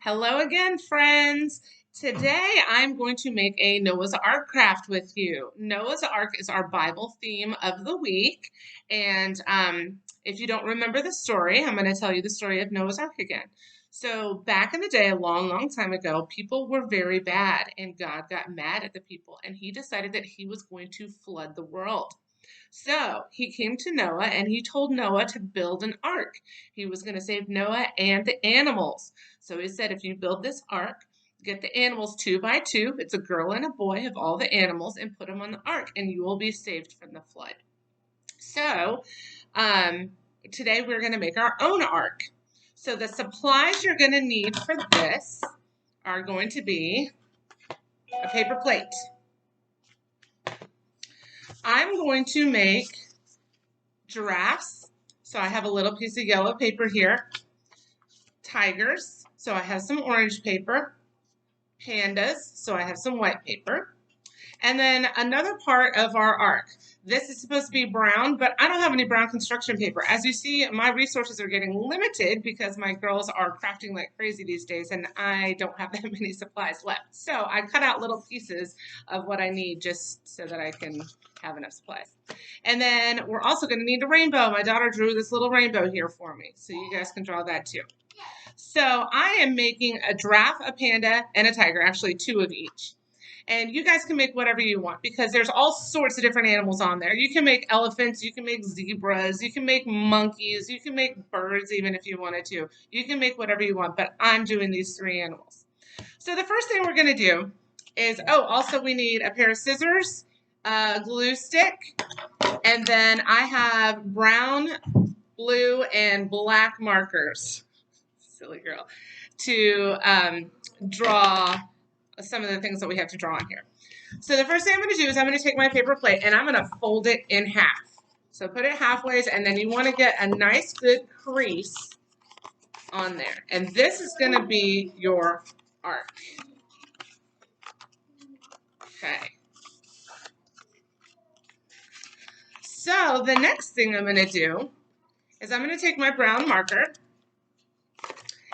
Hello again, friends. Today I'm going to make a Noah's Ark craft with you. Noah's Ark is our Bible theme of the week. And if you don't remember the story, I'm going to tell you the story of Noah's Ark again. So back in the day, a long, long time ago, people were very bad and God got mad at the people and he decided that he was going to flood the world. So he came to Noah and he told Noah to build an ark. He was going to save Noah and the animals. So he said, if you build this ark, get the animals two by two, it's a girl and a boy of all the animals, and put them on the ark, and you will be saved from the flood. So today we're going to make our own ark. So the supplies you're going to need for this are going to be a paper plate. I'm going to make giraffes. So I have a little piece of yellow paper here. Tigers. So I have some orange paper. Pandas. So I have some white paper. And then another part of our ark. This is supposed to be brown, but I don't have any brown construction paper. As you see, my resources are getting limited because my girls are crafting like crazy these days and I don't have that many supplies left. So I cut out little pieces of what I need just so that I can have enough supplies. And then we're also going to need a rainbow. My daughter drew this little rainbow here for me, so you guys can draw that too. So I am making a giraffe, a panda, and a tiger, actually two of each. And you guys can make whatever you want because there's all sorts of different animals on there. You can make elephants, you can make zebras, you can make monkeys, you can make birds even if you wanted to. You can make whatever you want, but I'm doing these three animals. So the first thing we're going to do is, also we need a pair of scissors, a glue stick, and then I have brown, blue, and black markers, silly girl, to draw some of the things that we have to draw on here. So the first thing I'm going to do is I'm going to take my paper plate and I'm going to fold it in half. So put it halfways, and then you want to get a nice good crease on there. And this is going to be your ark. Okay. So the next thing I'm going to do is I'm going to take my brown marker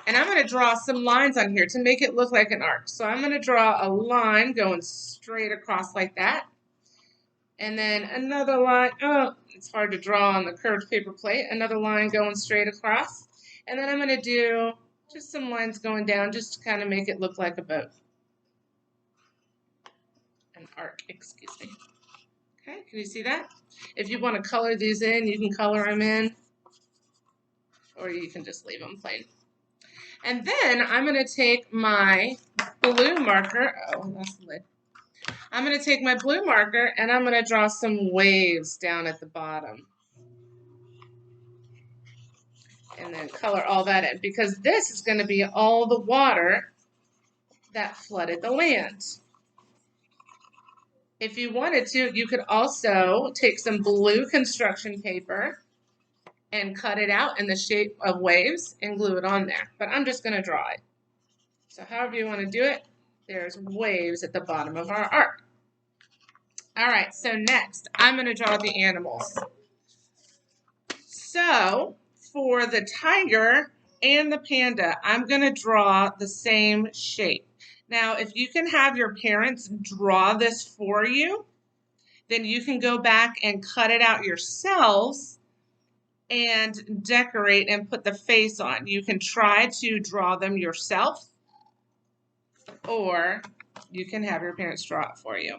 and I'm going to draw some lines on here to make it look like an arc. So I'm going to draw a line going straight across like that. And then another line, it's hard to draw on the curved paper plate. Another line going straight across. And then I'm going to do just some lines going down just to kind of make it look like a boat. An arc, excuse me. Okay, can you see that? If you want to color these in, you can color them in. Or you can just leave them plain. And then I'm going to take my blue marker. Oh, that's the lid. I'm going to take my blue marker and I'm going to draw some waves down at the bottom. And then color all that in because this is going to be all the water that flooded the land. If you wanted to, you could also take some blue construction paper and cut it out in the shape of waves and glue it on there. But I'm just going to draw it. So however you want to do it, there's waves at the bottom of our ark. All right, so next, I'm going to draw the animals. So for the tiger and the panda, I'm going to draw the same shape. Now, if you can have your parents draw this for you, then you can go back and cut it out yourselves and decorate and put the face on. You can try to draw them yourself, or you can have your parents draw it for you.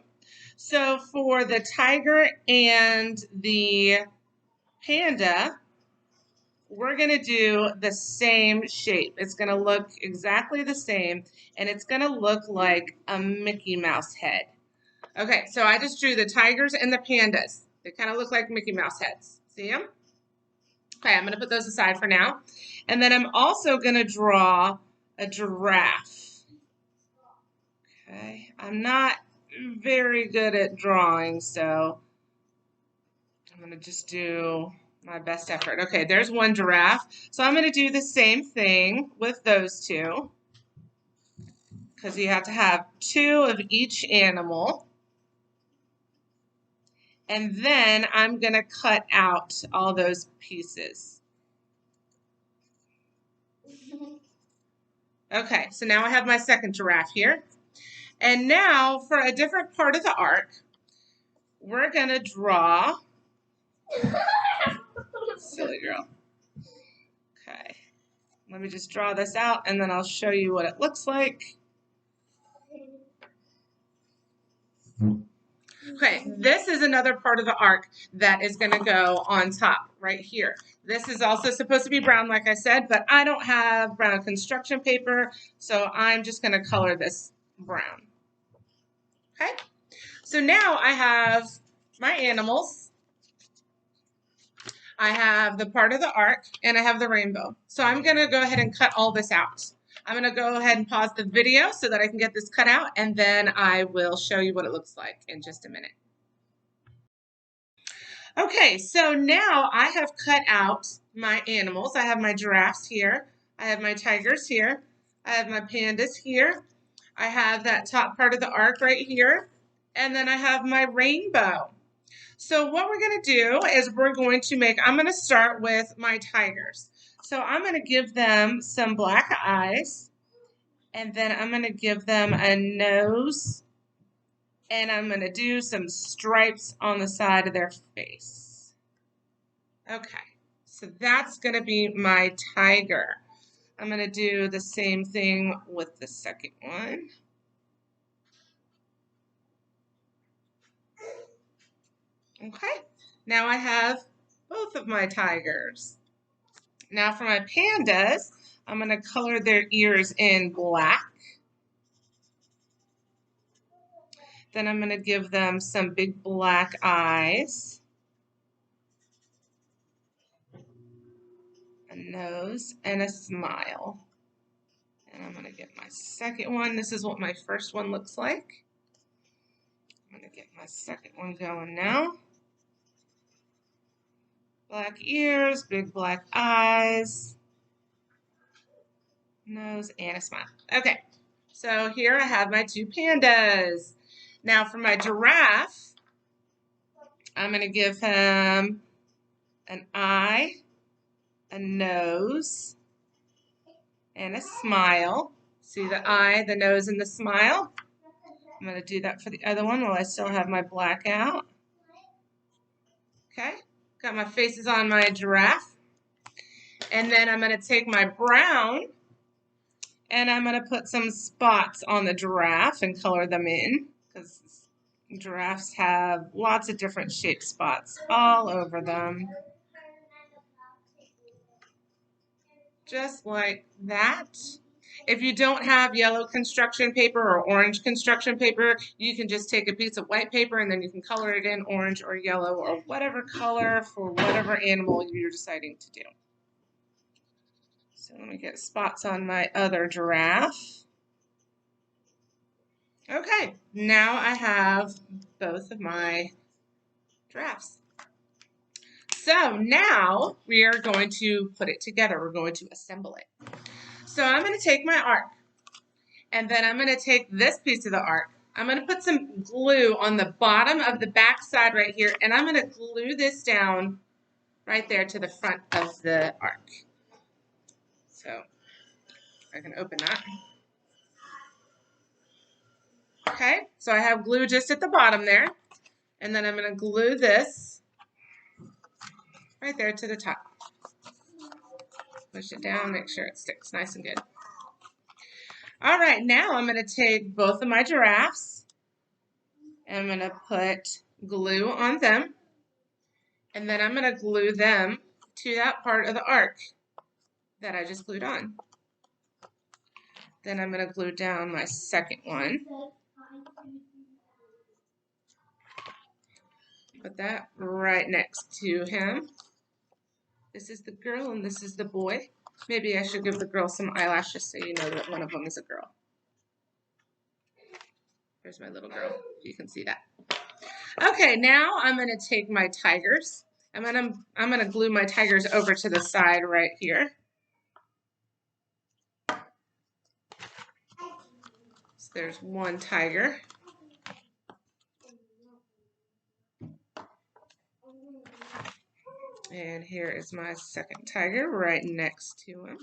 So for the tiger and the panda, we're going to do the same shape. It's going to look exactly the same, and it's going to look like a Mickey Mouse head. Okay, so I just drew the tigers and the pandas. They kind of look like Mickey Mouse heads. See them? Okay, I'm going to put those aside for now. And then I'm also going to draw a giraffe. Okay, I'm not very good at drawing, so I'm going to just do my best effort. Okay, there's one giraffe. So I'm going to do the same thing with those two because you have to have two of each animal. And then I'm going to cut out all those pieces. Okay, so now I have my second giraffe here. And now for a different part of the arc, we're gonna draw, silly girl. Okay, let me just draw this out and then I'll show you what it looks like. Okay, this is another part of the arc that is going to go on top right here. This is also supposed to be brown, like I said, but I don't have brown construction paper, so I'm just going to color this brown. Okay, so now I have my animals. I have the part of the arc, and I have the rainbow. So I'm going to go ahead and cut all this out. I'm going to go ahead and pause the video so that I can get this cut out, and then I will show you what it looks like in just a minute. Okay, so now I have cut out my animals. I have my giraffes here. I have my tigers here. I have my pandas here. I have that top part of the arc right here. And then I have my rainbow. So what we're going to do is I'm going to start with my tigers. So I'm going to give them some black eyes. And then I'm going to give them a nose. And I'm going to do some stripes on the side of their face. Okay, so that's going to be my tiger. I'm going to do the same thing with the second one. Okay, now I have both of my tigers. Now for my pandas, I'm going to color their ears in black. Then I'm going to give them some big black eyes. A nose and a smile. And I'm going to get my second one. This is what my first one looks like. I'm going to get my second one going now. Black ears, big black eyes, nose, and a smile. Okay, so here I have my two pandas. Now for my giraffe, I'm going to give him an eye, a nose, and a smile. See the eye, the nose, and the smile? I'm going to do that for the other one while I still have my black out. Okay, got my faces on my giraffe. And then I'm going to take my brown and I'm going to put some spots on the giraffe and color them in because giraffes have lots of different shaped spots all over them. Just like that. If you don't have yellow construction paper or orange construction paper, you can just take a piece of white paper and then you can color it in orange or yellow or whatever color for whatever animal you're deciding to do. So let me get spots on my other giraffe. Okay, now I have both of my giraffes. So now we are going to put it together. We're going to assemble it. So I'm going to take my arc, and then I'm going to take this piece of the arc. I'm going to put some glue on the bottom of the back side right here, and I'm going to glue this down right there to the front of the arc. So I can open that. Okay, so I have glue just at the bottom there, and then I'm going to glue this right there to the top. Push it down, make sure it sticks nice and good. All right, now I'm going to take both of my giraffes and I'm going to put glue on them, and then I'm going to glue them to that part of the arc that I just glued on. Then I'm going to glue down my second one. Put that right next to him. This is the girl and this is the boy. Maybe I should give the girl some eyelashes so you know that one of them is a girl. There's my little girl. You can see that. Okay, now I'm going to take my tigers. I'm going to glue my tigers over to the side right here. So there's one tiger. And here is my second tiger right next to him.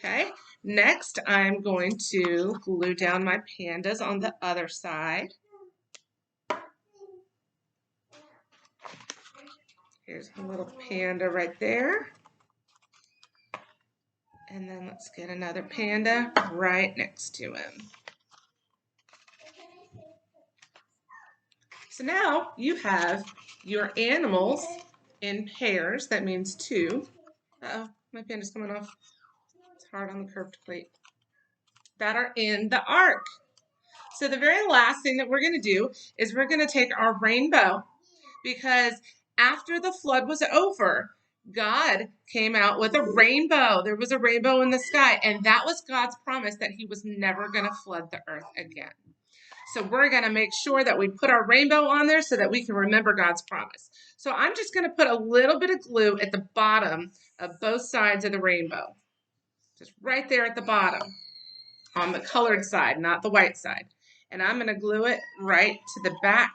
Okay, next I'm going to glue down my pandas on the other side. Here's a little panda right there. And then let's get another panda right next to him. So now you have your animals in pairs. That means two. Uh-oh, my panda's coming off. It's hard on the curved plate. That are in the ark. So the very last thing that we're going to do is we're going to take our rainbow, because after the flood was over, God came out with a rainbow. There was a rainbow in the sky, and that was God's promise that he was never going to flood the earth again. So we're going to make sure that we put our rainbow on there so that we can remember God's promise. So I'm just going to put a little bit of glue at the bottom of both sides of the rainbow. Just right there at the bottom on the colored side, not the white side. And I'm going to glue it right to the back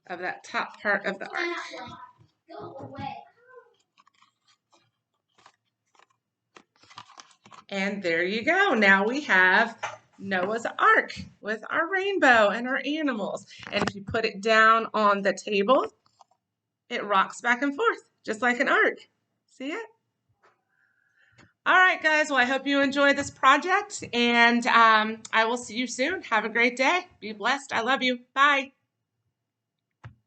of that top part of the ark. Go away. And there you go. Now we have Noah's Ark with our rainbow and our animals. And if you put it down on the table, it rocks back and forth, just like an ark. See it? All right, guys. Well, I hope you enjoyed this project, and I will see you soon. Have a great day. Be blessed. I love you. Bye.